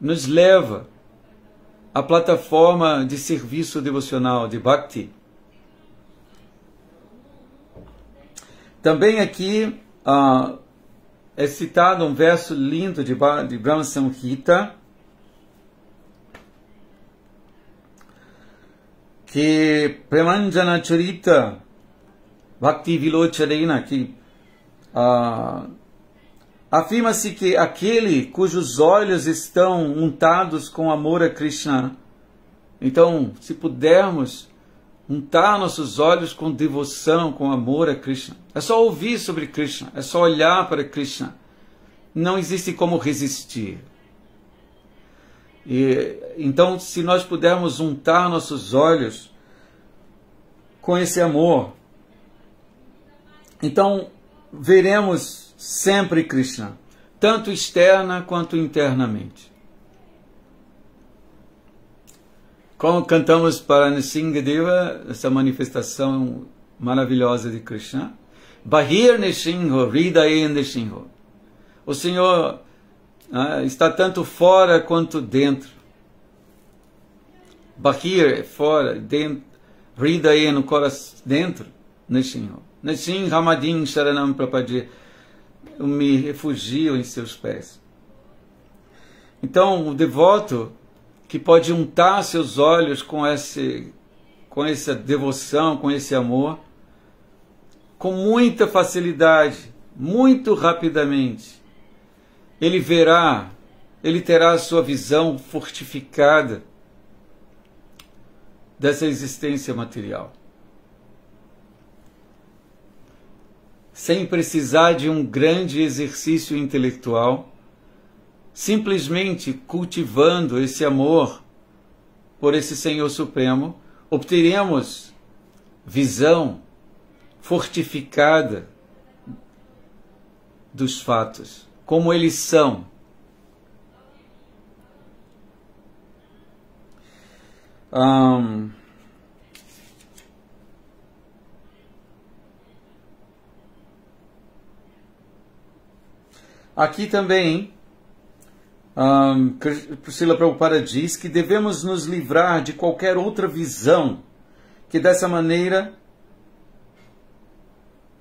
nos leva à plataforma de serviço devocional, de Bhakti. Também aqui é citado um verso lindo de Brahma Samhita, que Premanjana Charita Bhakti Vilocharena, que afirma-se que aquele cujos olhos estão untados com amor a Krishna, então, se pudermos untar nossos olhos com devoção, com amor a Krishna, é só ouvir sobre Krishna, é só olhar para Krishna, não existe como resistir. Então, se nós pudermos untar nossos olhos com esse amor, então veremos sempre Krishna, tanto externa quanto internamente. Como cantamos para Nrsingadeva, essa manifestação maravilhosa de Krishna, Bahir Nrsinho, Hridaye Nrsinho. O Senhor está tanto fora quanto dentro. Bahir é fora, dentro. Hridaye no coração, dentro. Nrsinho. Nrsinho Hamadin Sharanam Prapadye. Eu me refugio em seus pés. Então, o devoto, que pode untar seus olhos com essa devoção, com esse amor, com muita facilidade, muito rapidamente, ele terá a sua visão fortificada dessa existência material, sem precisar de um grande exercício intelectual, simplesmente cultivando esse amor por esse Senhor Supremo, obteremos visão fortificada dos fatos, como eles são. Aqui também, Srila Prabhupada diz que devemos nos livrar de qualquer outra visão, que dessa maneira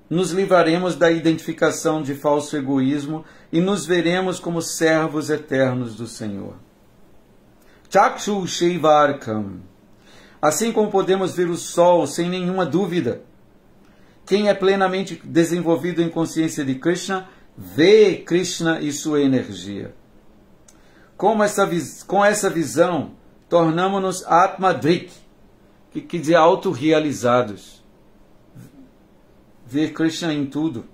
nos livraremos da identificação de falso egoísmo e nos veremos como servos eternos do Senhor. Chakshu Sheivarkam. Assim como podemos ver o sol sem nenhuma dúvida, quem é plenamente desenvolvido em consciência de Krishna, vê Krishna e sua energia. Com essa visão, tornamos-nos Atmadrik, que quer dizer autorrealizados. Ver Krishna em tudo.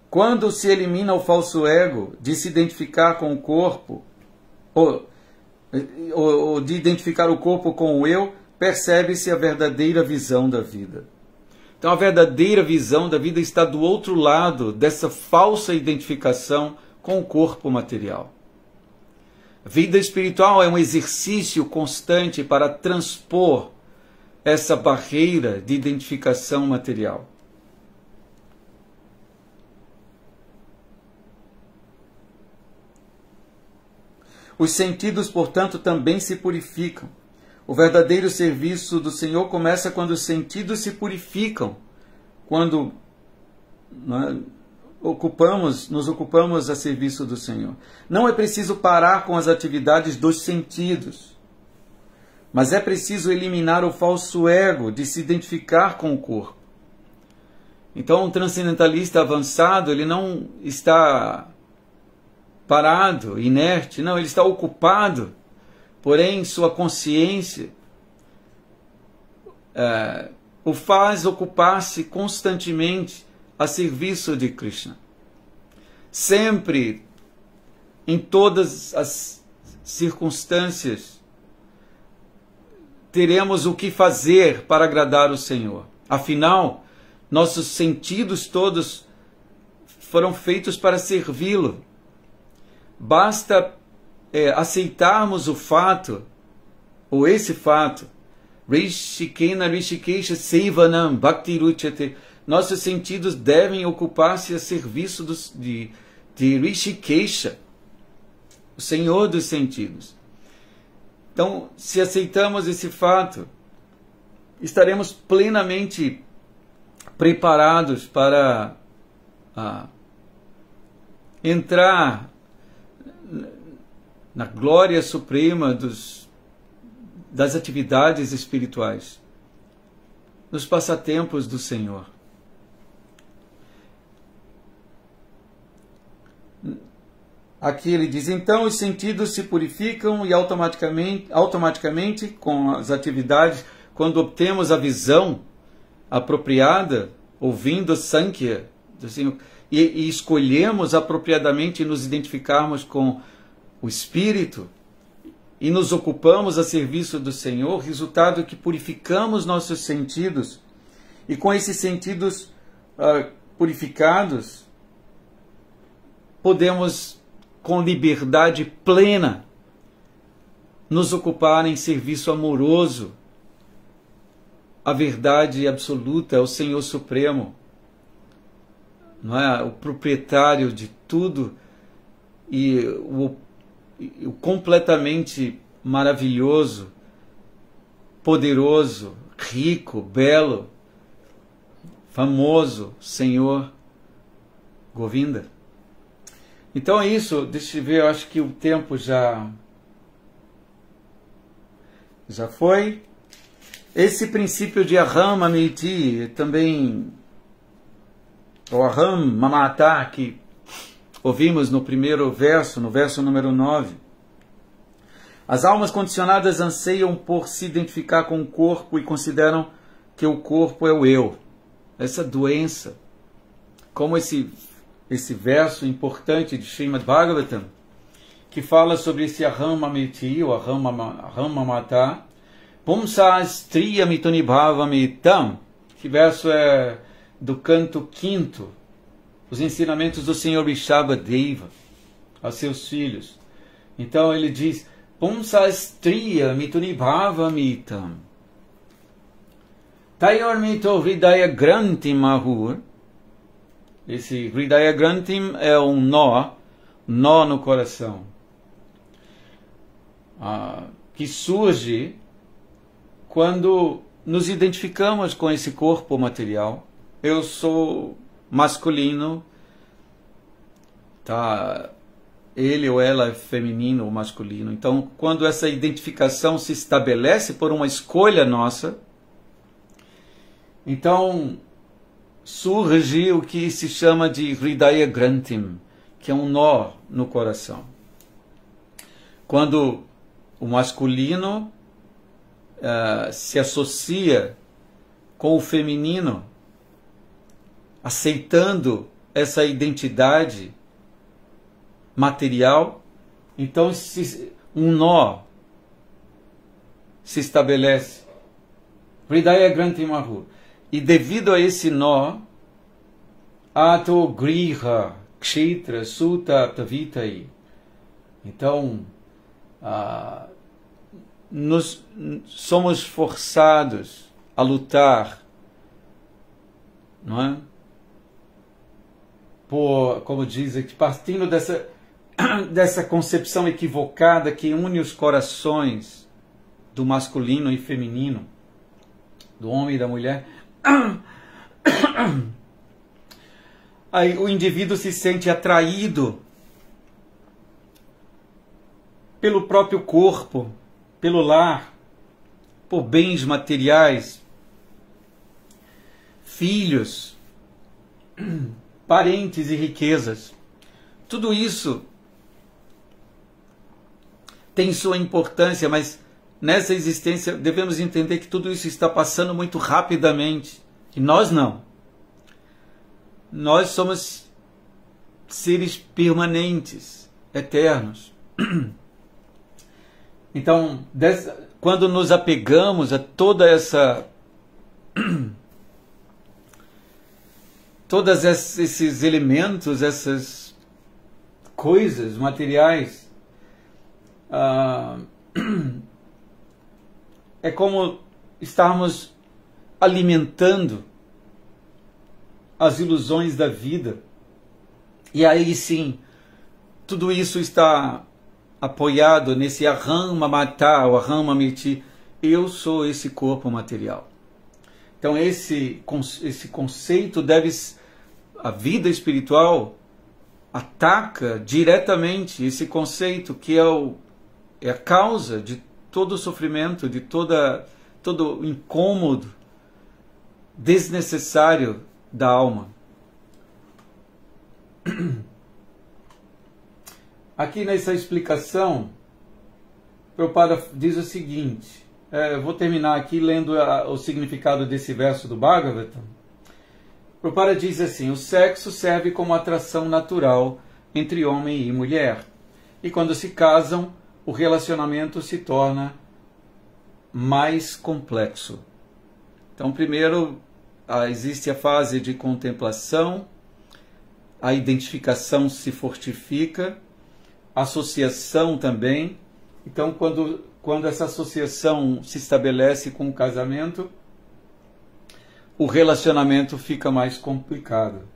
Quando se elimina o falso ego de se identificar com o corpo, ou de identificar o corpo com o eu, percebe-se a verdadeira visão da vida. Então a verdadeira visão da vida está do outro lado dessa falsa identificação com o corpo material. A vida espiritual é um exercício constante para transpor essa barreira de identificação material. Os sentidos, portanto, também se purificam. O verdadeiro serviço do Senhor começa quando os sentidos se purificam, quando nos ocupamos a serviço do Senhor. Não é preciso parar com as atividades dos sentidos, mas é preciso eliminar o falso ego de se identificar com o corpo. Então, um transcendentalista avançado, ele não está parado, inerte, não, ele está ocupado, porém sua consciência o faz ocupar-se constantemente a serviço de Krishna. Sempre, em todas as circunstâncias, teremos o que fazer para agradar o Senhor. Afinal, nossos sentidos todos foram feitos para servi-lo. Basta aceitarmos o fato, ou esse fato, Rishikena Rishikesha Seivanam Bhakti Ruchate. Nossos sentidos devem ocupar-se a serviço de Rishikesha, o Senhor dos sentidos. Então, se aceitamos esse fato, estaremos plenamente preparados para entrar na glória suprema das atividades espirituais, nos passatempos do Senhor. Aqui ele diz, então os sentidos se purificam e automaticamente com as atividades, quando obtemos a visão apropriada, ouvindo Sankhya do Senhor, e escolhemos apropriadamente nos identificarmos com o Espírito e nos ocupamos a serviço do Senhor, resultado é que purificamos nossos sentidos, e com esses sentidos purificados, podemos, com liberdade plena, nos ocupar em serviço amoroso à verdade absoluta, ao Senhor Supremo, não é? O proprietário de tudo e o completamente maravilhoso, poderoso, rico, belo, famoso Senhor Govinda. Então é isso, deixa eu ver, eu acho que o tempo já Já foi. Esse princípio de Aham Amiti também, o Aham Mamata, que ouvimos no primeiro verso, no verso número 9. As almas condicionadas anseiam por se identificar com o corpo e consideram que o corpo é o eu. Essa doença, como esse verso importante de Srimad Bhagavatam, que fala sobre esse Aham Mamiti, ou Aham Mamata, Pumsa Striya Mitunibhavamitam, que verso é do canto 5º, os ensinamentos do Senhor Vrishabhadeva aos seus filhos. Então ele diz, Pumsa Striya Mitunibhavamitam, Tayor Mito Hridaya Grantim Mahur. Esse Hridaya Grantim é um nó no coração, que surge quando nos identificamos com esse corpo material. Eu sou masculino, tá? Ele ou ela é feminino ou masculino. Então, quando essa identificação se estabelece por uma escolha nossa, então surge o que se chama de Hridaya Grantim, que é um nó no coração. Quando o masculino se associa com o feminino, aceitando essa identidade material, então um nó se estabelece. Hridaya Granthi Mahur. E devido a esse nó, Ato Griha Kshetra Suta Tavitai. Então, somos forçados a lutar, não é? Como diz aqui, partindo dessa concepção equivocada que une os corações do masculino e feminino, do homem e da mulher, aí o indivíduo se sente atraído pelo próprio corpo, pelo lar, por bens materiais, filhos, parentes e riquezas. Tudo isso tem sua importância, mas nessa existência devemos entender que tudo isso está passando muito rapidamente. E nós não. Nós somos seres permanentes, eternos. Então, quando nos apegamos a toda essa... todos esses elementos, essas coisas materiais, é como estarmos alimentando as ilusões da vida. E aí sim, tudo isso está apoiado nesse Aham Mamata, o Aham Mamiti. Eu sou esse corpo material. Então esse conceito a vida espiritual ataca diretamente esse conceito que é a causa de todo o sofrimento, de todo o incômodo desnecessário da alma. Aqui nessa explicação, Prabhupada diz o seguinte, eu vou terminar aqui lendo o significado desse verso do Bhagavatam. Prabhupada diz assim, o sexo serve como atração natural entre homem e mulher, e quando se casam, o relacionamento se torna mais complexo. Então, primeiro, existe a fase de contemplação, a identificação se fortifica, a associação também. Então, quando essa associação se estabelece com o casamento, o relacionamento fica mais complicado.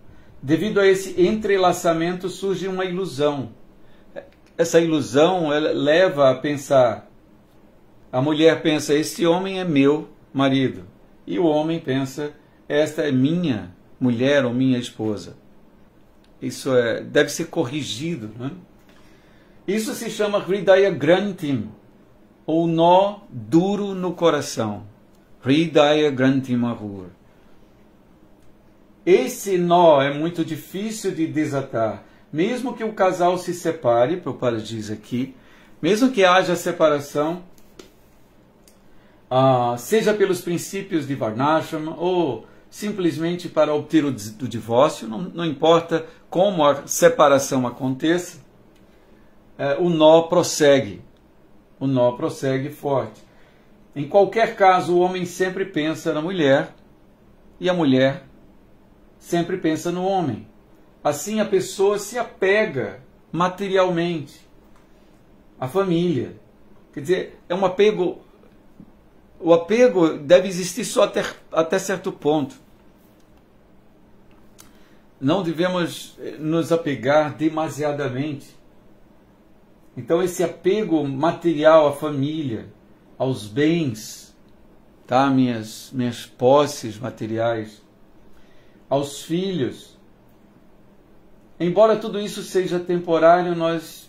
Devido a esse entrelaçamento surge uma ilusão. Essa ilusão leva a pensar, a mulher pensa, esse homem é meu marido. E o homem pensa, esta é minha mulher ou minha esposa. Isso deve ser corrigido, né? Isso se chama Hridaya Grantim. ou nó duro no coração. Hridaya Granthi Mahur. Esse nó é muito difícil de desatar. Mesmo que o casal se separe, Prabhupada diz aqui, mesmo que haja separação, seja pelos princípios de Varnashrama ou simplesmente para obter o divórcio, não importa como a separação aconteça, o nó prossegue. O nó prossegue forte. Em qualquer caso, o homem sempre pensa na mulher e a mulher sempre pensa no homem. Assim a pessoa se apega materialmente à família. Quer dizer, é um apego. O apego deve existir só até certo ponto. Não devemos nos apegar demasiadamente. Então esse apego material à família, aos bens, tá? minhas posses materiais, aos filhos, embora tudo isso seja temporário, nós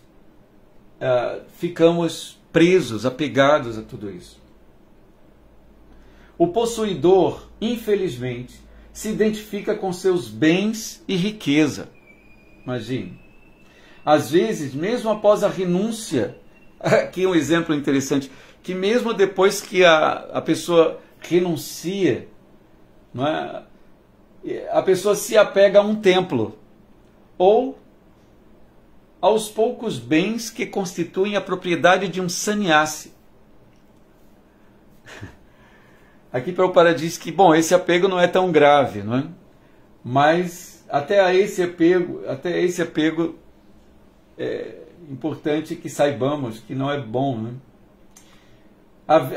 ficamos presos, apegados a tudo isso. O possuidor, infelizmente, se identifica com seus bens e riqueza. Imagine. Às vezes, mesmo após a renúncia, aqui um exemplo interessante, que mesmo depois que a pessoa renuncia, não é? A pessoa se apega a um templo, ou aos poucos bens que constituem a propriedade de um sannyasi. Aqui Prabhupada diz que, bom, esse apego não é tão grave, não é? Mas até esse apego é importante que saibamos que não é bom, né?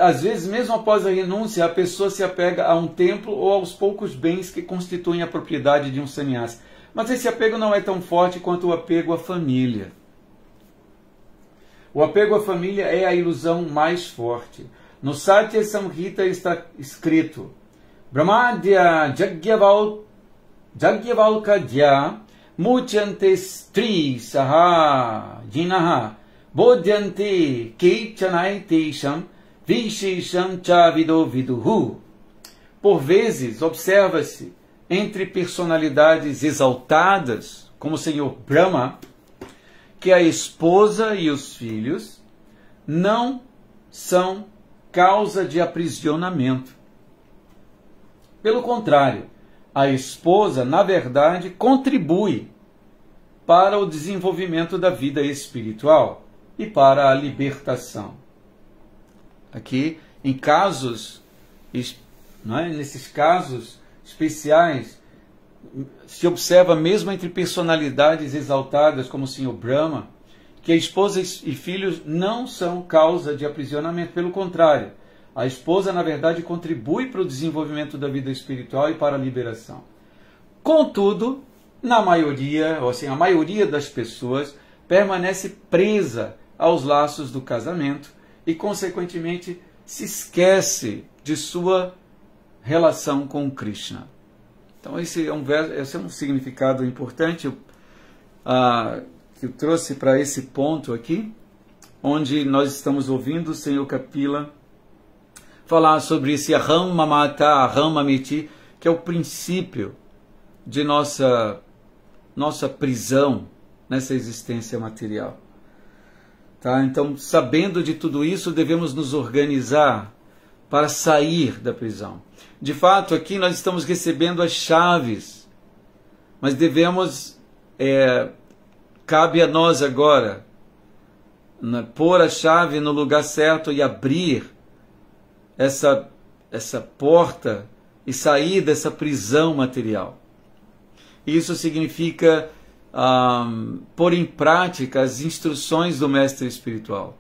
Às vezes, mesmo após a renúncia, a pessoa se apega a um templo ou aos poucos bens que constituem a propriedade de um sannyasi. Mas esse apego não é tão forte quanto o apego à família. O apego à família é a ilusão mais forte. No Satya Samhita está escrito: Brahmadya Jagyavalkadya Muchante Stri Saha Jinaha Bodhyante Keichanai Teisham Vishesham Chavido Viduhu. Por vezes, observa-se entre personalidades exaltadas, como o Senhor Brahma, que a esposa e os filhos não são causa de aprisionamento. Pelo contrário, a esposa, na verdade, contribui para o desenvolvimento da vida espiritual e para a libertação. Aqui, em casos, não é? Nesses casos especiais, se observa mesmo entre personalidades exaltadas como o Senhor Brahma, que a esposa e filhos não são causa de aprisionamento. Pelo contrário, a esposa, na verdade, contribui para o desenvolvimento da vida espiritual e para a liberação. Contudo, na maioria, ou assim, a maioria das pessoas permanece presa aos laços do casamento e, consequentemente, se esquece de sua relação com Krishna. Então, esse é um significado importante que eu trouxe para esse ponto aqui, onde nós estamos ouvindo o Senhor Kapila falar sobre esse Aham Mamata, Aham Mamiti, que é o princípio de nossa prisão nessa existência material. Tá? Então, sabendo de tudo isso, devemos nos organizar para sair da prisão. De fato, aqui nós estamos recebendo as chaves, mas cabe a nós agora pôr a chave no lugar certo e abrir essa porta e sair dessa prisão material. Isso significa pôr em prática as instruções do mestre espiritual,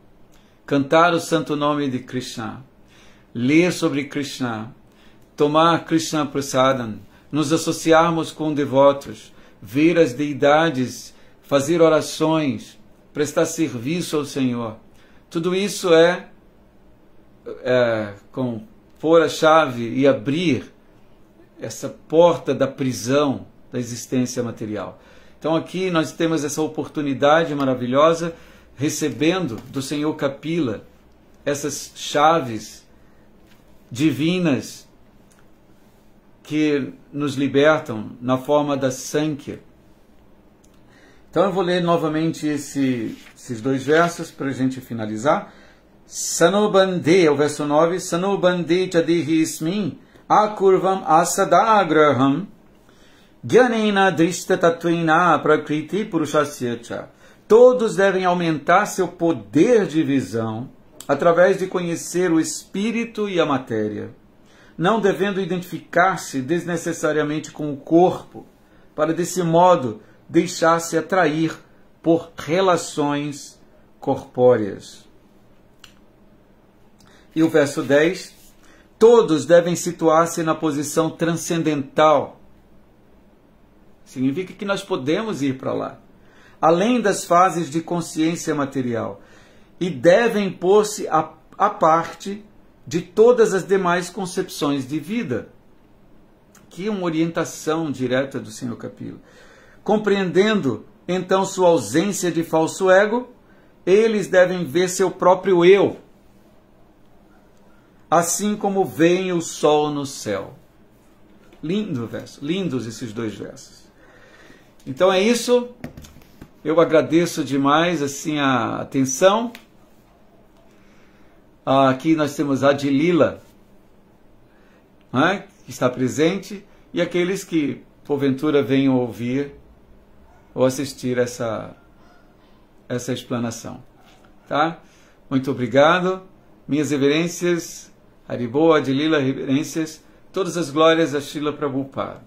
cantar o santo nome de Krishna, ler sobre Krishna, tomar Krishna Prasadam, nos associarmos com devotos, ver as deidades, fazer orações, prestar serviço ao Senhor. Tudo isso com pôr a chave e abrir essa porta da prisão da existência material. Então aqui nós temos essa oportunidade maravilhosa, recebendo do Senhor Kapila essas chaves divinas que nos libertam na forma da Sankhya. Então eu vou ler novamente esses dois versos para a gente finalizar. Sanubandhe, o verso 9, Sanubandhe jadihi ismin akurvam asadagraham gyanena drishtatatuina prakriti purushasya. Todos devem aumentar seu poder de visão através de conhecer o espírito e a matéria, não devendo identificar-se desnecessariamente com o corpo, para desse modo deixar-se atrair por relações corpóreas. E o verso 10, todos devem situar-se na posição transcendental. Significa que nós podemos ir para lá, além das fases de consciência material, e devem pôr-se à parte de todas as demais concepções de vida. Que é uma orientação direta do Senhor Kapila. Compreendendo, então, sua ausência de falso ego, eles devem ver seu próprio eu, assim como veem o sol no céu. Lindo verso, lindos esses dois versos. Então é isso. Eu agradeço demais assim a atenção. Aqui nós temos a Adilila, né, que está presente, e aqueles que porventura venham ouvir ou assistir essa explanação. Tá? Muito obrigado. Minhas reverências, Haribo, Adilila, reverências, todas as glórias a Srila Prabhupada.